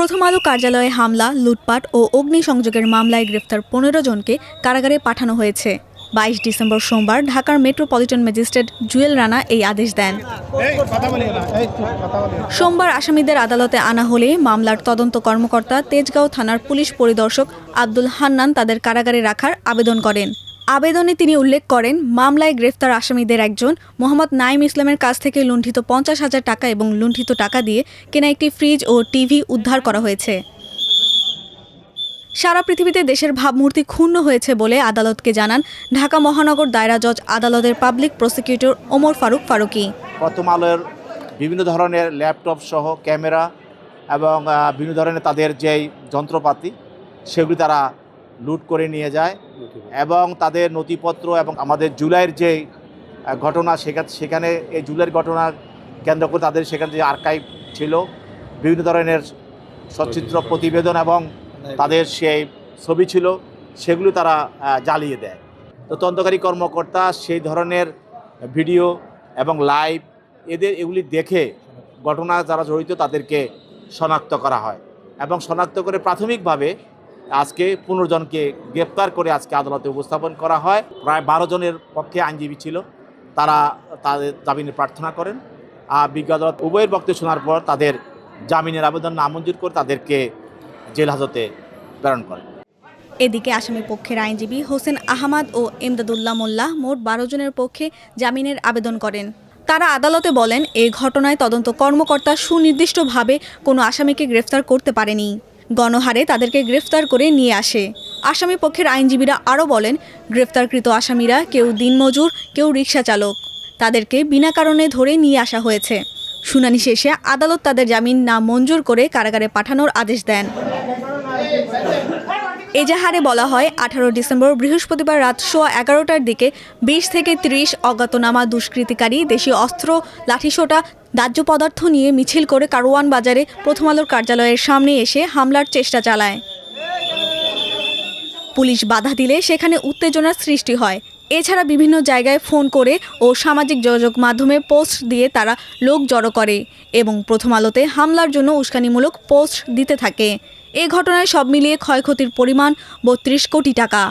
প্রথম আলো কার্যালয়ে হামলা, লুটপাট ও অগ্নিসংযোগের মামলায় গ্রেফতার ১৫ জনকে কারাগারে পাঠানো হয়েছে। ২২ ডিসেম্বর সোমবার ঢাকার মেট্রোপলিটন ম্যাজিস্ট্রেট জুয়েল রানা এই আদেশ দেন। সোমবার আসামিদের আদালতে আনা হলে মামলার তদন্ত কর্মকর্তা তেজগাঁও থানার পুলিশ পরিদর্শক আব্দুল হান্নান তাদের কারাগারে রাখার আবেদন করেন। আবেদনে তিনি উল্লেখ করেন, মামলায় গ্রেফতার আসামিদের একজন মোহাম্মদ নাঈম ইসলামের কাছ থেকে লুণ্ঠিত ৫০,০০০ টাকা এবং লুণ্ঠিত টাকা দিয়ে কেনা একটি ফ্রিজ ও টিভি উদ্ধার করা হয়েছে। সারা পৃথিবীতে দেশের ভাবমূর্তি ক্ষুণ্ণ হয়েছে বলে আদালতকে জানান ঢাকা মহানগর দায়রা জজ আদালতের পাবলিক প্রসিকিউটর ওমর ফারুক ফারুকী। প্রথম আলোর বিভিন্ন ধরনের ল্যাপটপ সহ ক্যামেরা এবং বিভিন্ন ধরনের তাদের যেই যন্ত্রপাতি সেগুলি তারা লুট করে নিয়ে যায় এবং তাদের নথিপত্র এবং আমাদের জুলাইয়ের যে ঘটনা সেখানে এই জুলাইয়ের ঘটনা কেন্দ্র করে তাদের সেখানে যে আর্কাইভ ছিল, বিভিন্ন ধরনের সচিত্র প্রতিবেদন এবং তাদের সেই ছবি ছিল, সেগুলো তারা জ্বালিয়ে দেয়। তো তদন্তকারী কর্মকর্তা সেই ধরনের ভিডিও এবং লাইভ এগুলি দেখে ঘটনা যারা জড়িত তাদেরকে শনাক্ত করা হয় এবং শনাক্ত করে প্রাথমিকভাবে আজকে ১৫ জনকে গ্রেপ্তার করে আজকে আদালতে উপস্থাপন করা হয়। প্রায় ১২ জনের পক্ষে আইনজীবী ছিল, তারা তাদের জামিনের প্রার্থনা করেন। বিজ্ঞ আদালত উভয়ের বক্তব্য শোনার পর তাদের জামিনের আবেদন নামঞ্জুর করে তাদেরকে জেল হাজতে প্রেরণ করেন। এদিকে আসামি পক্ষের আইনজীবী হোসেন আহমদ ও এমদাদুল্লাহ মোল্লা মোট ১২ জনের পক্ষে জামিনের আবেদন করেন। তারা আদালতে বলেন, এই ঘটনায় তদন্ত কর্মকর্তা সুনির্দিষ্টভাবে কোনো আসামিকে গ্রেফতার করতে পারেনি, গণহারে তাদেরকে গ্রেফতার করে নিয়ে আসে। আসামি পক্ষের আইনজীবীরা আরও বলেন, গ্রেফতারকৃত আসামিরা কেউ দিনমজুর, কেউ রিকশা চালক, তাদেরকে বিনা কারণে ধরে নিয়ে আসা হয়েছে। শুনানি শেষে আদালত তাদের জামিন না মঞ্জুর করে কারাগারে পাঠানোর আদেশ দেন। এজাহারে বলা হয়, ১৮ ডিসেম্বর বৃহস্পতিবার রাত 11:15টার দিকে ২০ থেকে ৩০ অজ্ঞাতনামা দুষ্কৃতিকারী দেশীয় অস্ত্র, লাঠিসোঁটা, দাহ্য পদার্থ নিয়ে মিছিল করে কারওয়ান বাজারে প্রথম আলোর কার্যালয়ের সামনে এসে হামলার চেষ্টা চালায়। পুলিশ বাধা দিলে সেখানে উত্তেজনার সৃষ্টি হয়। এছাড়া বিভিন্ন জায়গায় ফোন করে ও সামাজিক যোগাযোগ মাধ্যমে পোস্ট দিয়ে তারা লোক জড়ো করে এবং প্রথম আলোতে হামলার জন্য উস্কানিমূলক পোস্ট দিতে থাকে। এ ঘটনায় সব মিলিয়ে ক্ষয়ক্ষতির পরিমাণ ৩২ কোটি টাকা।